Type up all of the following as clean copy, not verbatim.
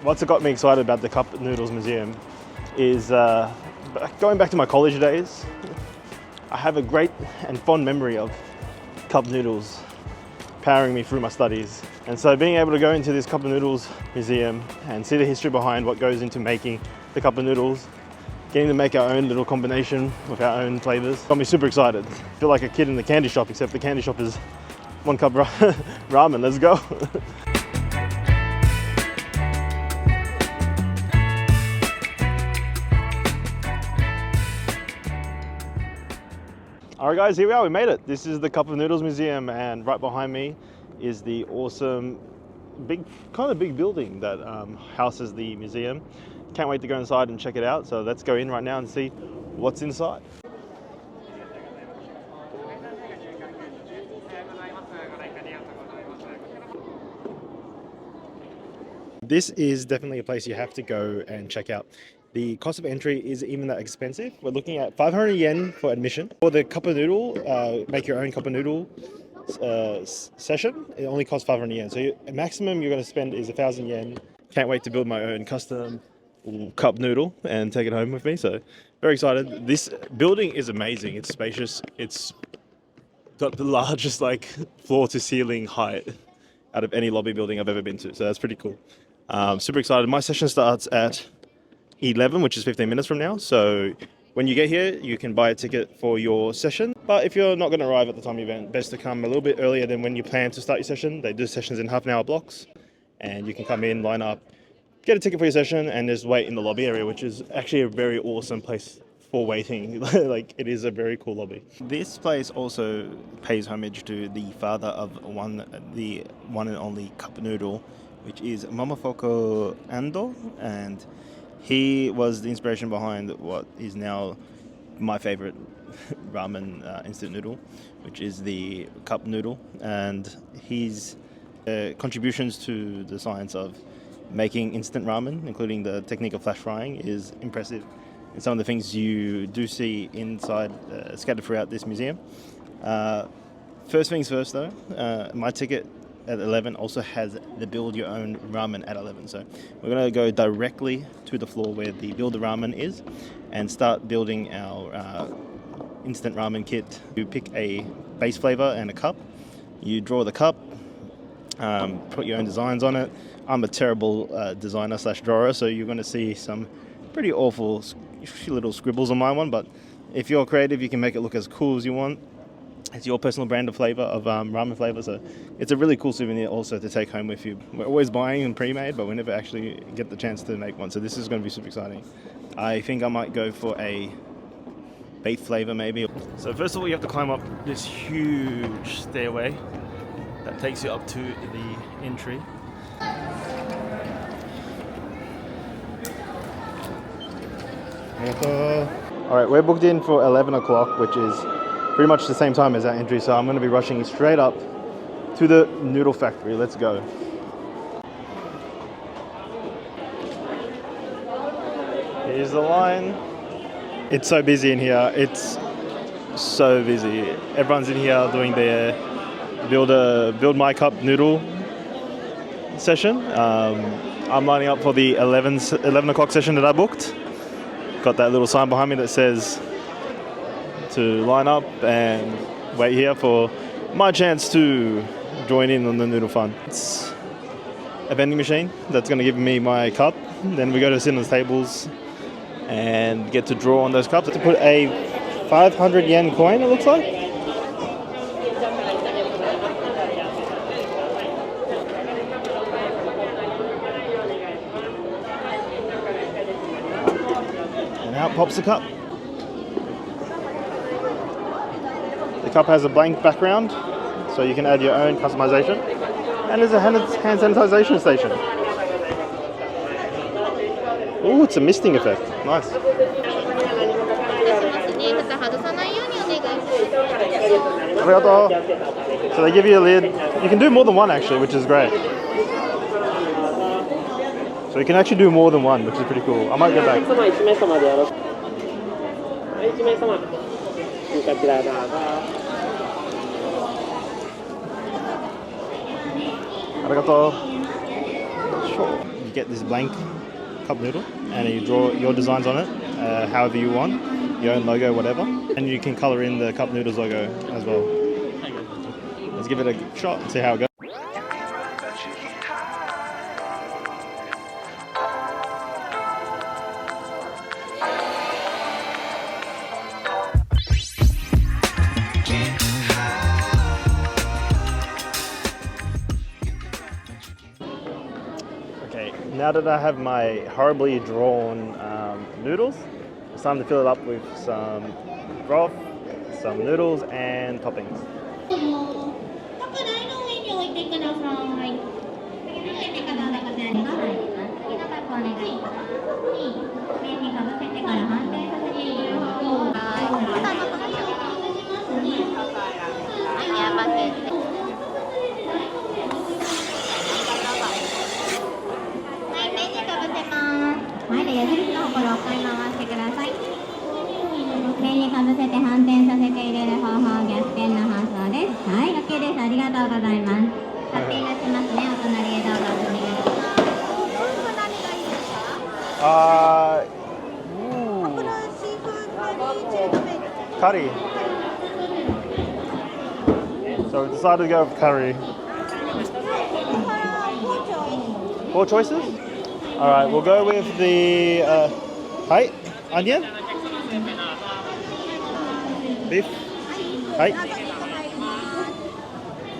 What's got me excited about the Cup Noodles Museum is going back to my college days. I have a great and fond memory of cup noodles powering me through my studies. And so being able to go into this Cup Noodles Museum and see the history behind what goes into making the cup of noodles, getting to make our own little combination with our own flavors, got me super excited. I feel like a kid in the candy shop, except the candy shop is 1 cup ramen. Let's go. Alright guys, here we are, we made it. This is the Cup of Noodles Museum, and right behind me is the awesome, big building that houses the museum. Can't wait to go inside and check it out, so let's go in right now and see what's inside. This is definitely a place you have to go and check out. The cost of entry isn't even that expensive. We're looking at 500 yen for admission. For the cup of noodle, make your own cup of noodle session, it only costs 500 yen. So maximum you're going to spend is 1,000 yen. Can't wait to build my own custom cup noodle and take it home with me. So very excited. This building is amazing. It's spacious. It's got the largest floor to ceiling height out of any lobby building I've ever been to. So that's pretty cool. Super excited. My session starts at 11, which is 15 minutes from now. So when you get here, you can buy a ticket for your session. But if you're not going to arrive at the time of the event, best to come a little bit earlier than when you plan to start your session. They do sessions in half-an-hour blocks, and you can come in, line up, get a ticket for your session, and just wait in the lobby area, which is actually a very awesome place for waiting. It is a very cool lobby. This place also pays homage to the father of the one and only cup noodle, which is Momofuku Ando, and he was the inspiration behind what is now my favorite ramen instant noodle, which is the cup noodle. And his contributions to the science of making instant ramen, including the technique of flash frying, is impressive. And some of the things you do see inside, scattered throughout this museum. First things first though, my ticket at 11 also has the build your own ramen at 11. So we're going to go directly to the floor where the build the ramen is and start building our instant ramen kit. You pick a base flavor and a cup. You draw the cup, put your own designs on it. I'm a terrible designer / drawer, so you're going to see some pretty awful little scribbles on my one, but if you're creative, you can make it look as cool as you want. It's your personal brand of flavor, of ramen flavor, so it's a really cool souvenir also to take home with you. We're always buying them pre-made, but we never actually get the chance to make one, so this is going to be super exciting. I think I might go for a beef flavor maybe. So first of all, you have to climb up this huge stairway that takes you up to the entry. Alright, we're booked in for 11 o'clock, which is pretty much the same time as our entry, so I'm going to be rushing straight up to the Noodle Factory. Let's go. Here's the line. It's so busy in here. It's so busy. Everyone's in here doing their build my cup noodle session. I'm lining up for the 11 o'clock session that I booked. Got that little sign behind me that says to line up and wait here for my chance to join in on the noodle fun. It's a vending machine that's going to give me my cup. Then we go to sit on the tables and get to draw on those cups. To put a 500 yen coin, it looks like. And out pops the cup. The cup has a blank background, so you can add your own customization. And there's a hand sanitization station. Oh, it's a misting effect. Nice. Arigato. So they give you a lid. You can do more than one actually, which is great. So you can actually do more than one, which is pretty cool. I might go back. Arigato. you get this blank cup noodle and you draw your designs on it, however you want, your own logo, whatever, and you can color in the cup noodles logo as well. Let's give it a shot and see how it goes. Okay, now that I have my horribly drawn noodles, it's time to fill it up with some broth, some noodles, and toppings. Curry. So we decided to go with curry. 4 choices? Alright, we'll go with the onion, beef,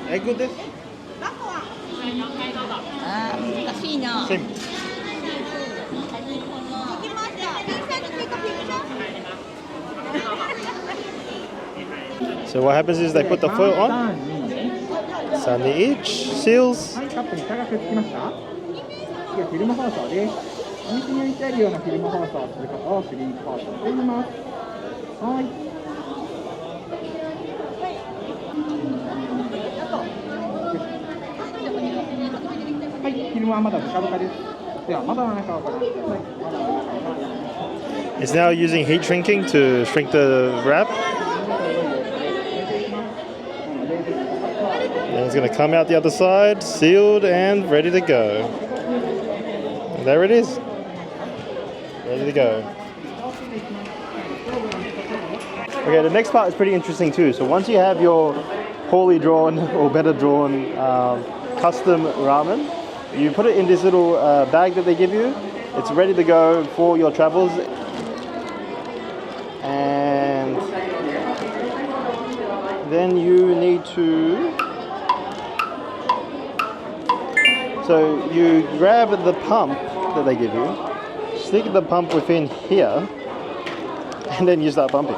egg with this? Same. So what happens is they put the foil on, Sunday each, seals. It's now using heat shrinking to shrink the wrap. And it's going to come out the other side, sealed and ready to go. And there it is. Ready to go. Okay, the next part is pretty interesting too. So once you have your poorly drawn or better drawn custom ramen, you put it in this little bag that they give you. It's ready to go for your travels. And then you need to... So you grab the pump that they give you, stick the pump within here, and then you start pumping.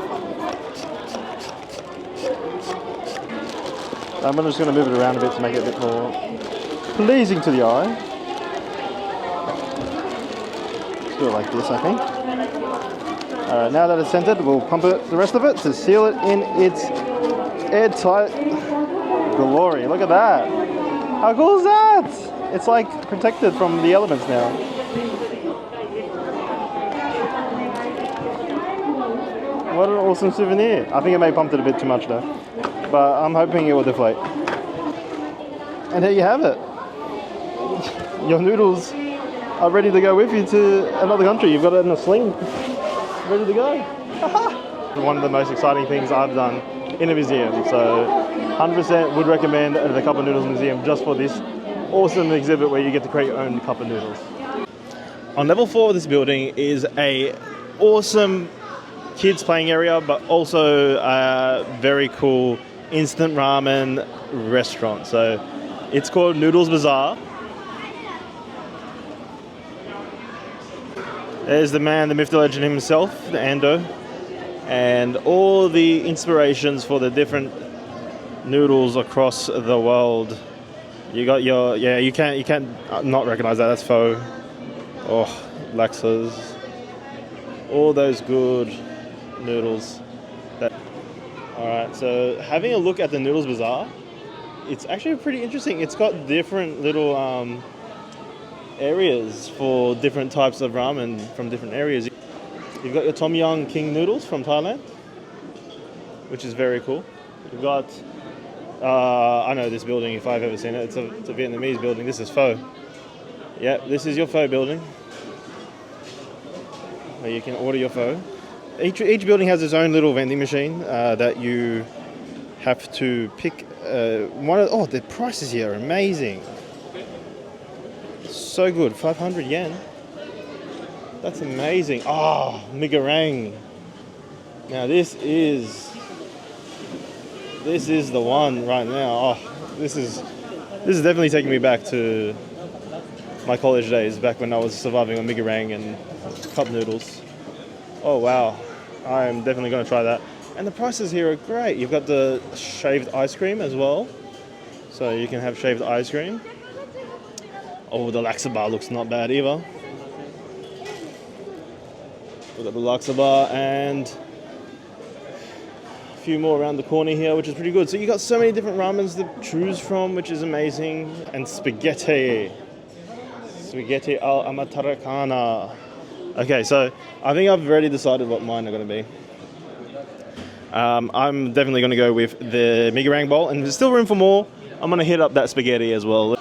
I'm just going to move it around a bit to make it a bit more pleasing to the eye. Let's do it like this, I think. Alright, now that it's centered, we'll pump it, the rest of it, to seal it in its airtight glory. Look at that! How cool is that? It's like protected from the elements now. What an awesome souvenir. I think I may have pumped it a bit too much though, but I'm hoping it will deflate. And there you have it. Your noodles are ready to go with you to another country. You've got it in a sling, ready to go. One of the most exciting things I've done in a museum, so 100% would recommend the CupNoodles Museum just for this awesome exhibit where you get to create your own cup of noodles. On level 4 of this building is a awesome kids playing area, but also a very cool instant ramen restaurant. So it's called Noodles Bazaar. There's the man, the myth, the legend himself, the Ando, and all the inspirations for the different noodles across the world. You got your, you can't not recognize that. That's pho. Oh, laxas. All those good noodles. Alright, so having a look at the Noodles Bazaar, it's actually pretty interesting. It's got different little areas for different types of ramen from different areas. You've got your Tom Yum King noodles from Thailand, which is very cool. You've got, I know this building if I've ever seen it. It's a Vietnamese building. This is pho. Yeah, this is your pho building, where you can order your pho. Each building has its own little vending machine that you have to pick one of. Oh, the prices here are amazing. So good, 500 yen. That's amazing. Oh, migarang. Now this is the one right now. Oh, this is definitely taking me back to my college days, back when I was surviving on migarang and cup noodles. Oh wow, I'm definitely going to try that. And the prices here are great. You've got the shaved ice cream as well, so you can have shaved ice cream. Oh, the laksa bar looks not bad either. We've got the laksa bar and a few more around the corner here, which is pretty good. So you got so many different ramens to choose from, which is amazing. And spaghetti al amataracana. Okay, so I think I've already decided what mine are going to be. I'm definitely going to go with the migarang bowl, and there's still room for more. I'm going to hit up that spaghetti as well.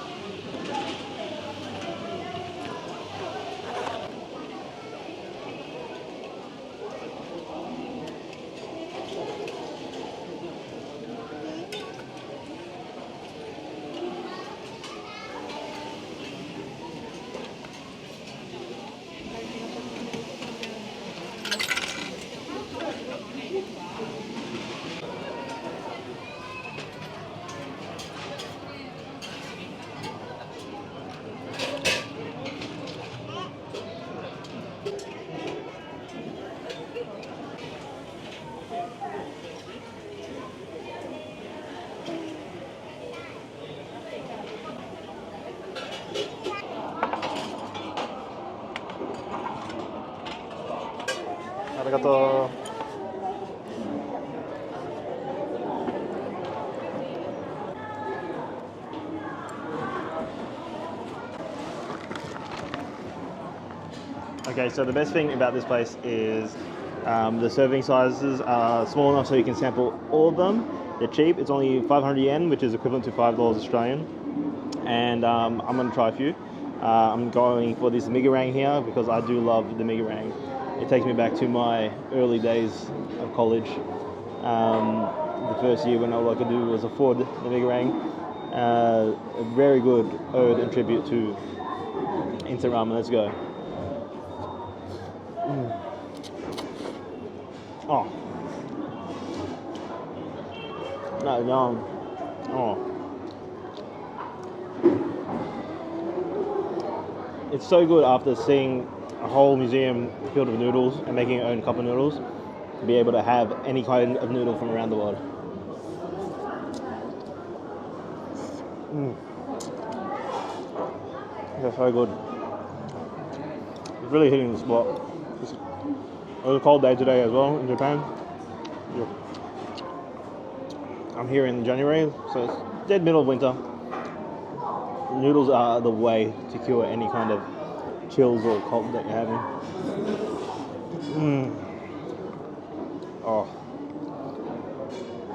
Arigato. Okay, so the best thing about this place is the serving sizes are small enough so you can sample all of them. They're cheap. It's only 500 yen, which is equivalent to $5 Australian. And I'm going to try a few. I'm going for this migarang here because I do love the migarang. It takes me back to my early days of college. The first year when all I could do was afford the migarang. A very good ode and tribute to instant ramen. Let's go. Oh. No, yum. Oh. It's so good after seeing a whole museum filled with noodles and making your own cup of noodles to be able to have any kind of noodle from around the world. They're so good. It's really hitting the spot. It was a cold day today as well in Japan. Yeah. I'm here in January, so it's dead middle of winter. Noodles are the way to cure any kind of chills or cold that you're having. Oh,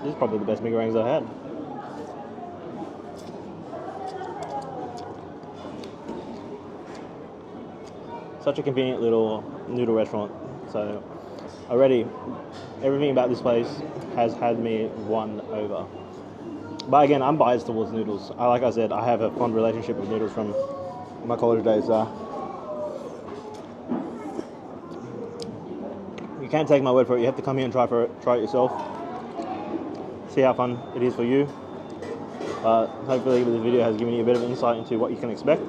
this is probably the best migarangs I had. Such a convenient little noodle restaurant. So already, everything about this place has had me won over. But again, I'm biased towards noodles. Like I said, I have a fond relationship with noodles from my college days. You can't take my word for it. You have to come here and try it yourself. See how fun it is for you. Hopefully this video has given you a bit of insight into what you can expect.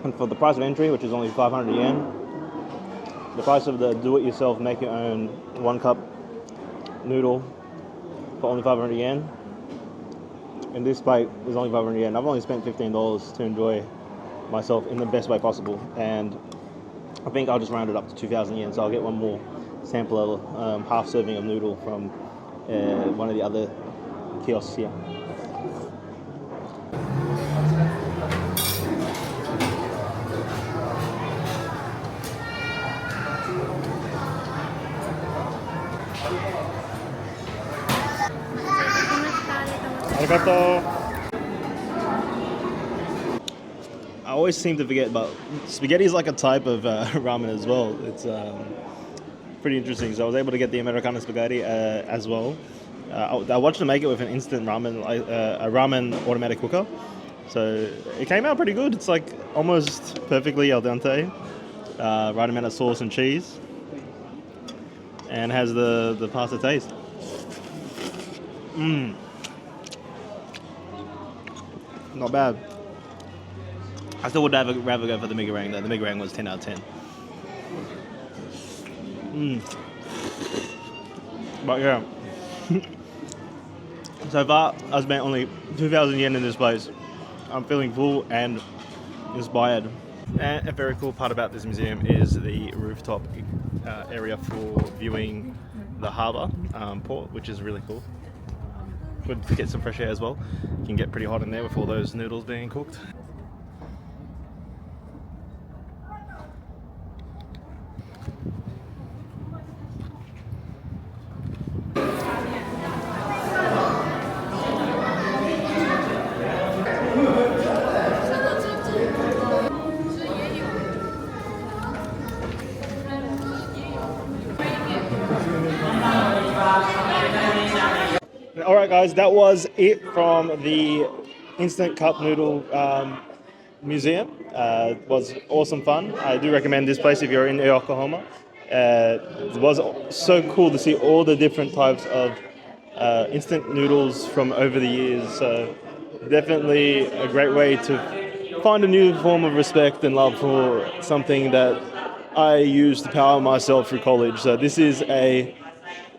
And for the price of entry, which is only 500 yen, the price of the do-it-yourself, make-your-own one-cup noodle for only 500 yen, and this plate is only 500 yen. I've only spent $15 to enjoy myself in the best way possible, and I think I'll just round it up to 2,000 yen, so I'll get one more sample of half serving of noodle from one of the other kiosks here. I always seem to forget, but spaghetti is like a type of ramen as well. It's pretty interesting. So I was able to get the Americana spaghetti as well. I watched them make it with an instant ramen, a ramen automatic cooker. So it came out pretty good. It's like almost perfectly al dente, right amount of sauce and cheese, and has the pasta taste. Not bad. I still would rather go for the Migarang though. The Migarang was 10 out of 10. But yeah. So far, I spent only 2,000 yen in this place. I'm feeling full and inspired. And a very cool part about this museum is the rooftop area for viewing the harbour port, which is really cool. Good to get some fresh air as well. You can get pretty hot in there with all those noodles being cooked. Alright guys, that was it from the Instant Cup Noodle Museum. It was awesome fun. I do recommend this place if you're in Yokohama. It was so cool to see all the different types of instant noodles from over the years. So definitely a great way to find a new form of respect and love for something that I used to power myself through college. So this is a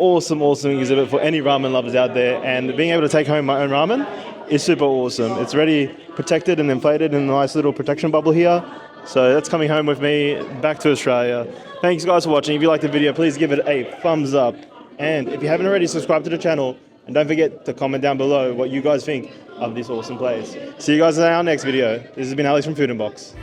awesome exhibit for any ramen lovers out there, and being able to take home my own ramen is super awesome. It's already protected and inflated in a nice little protection bubble here, so that's coming home with me back to Australia. Thanks guys for watching. If you liked the video, please give it a thumbs up, and if you haven't already, subscribe to the channel, and don't forget to comment down below what you guys think of this awesome place. See you guys in our next video. This has been Alex from Food Inbox.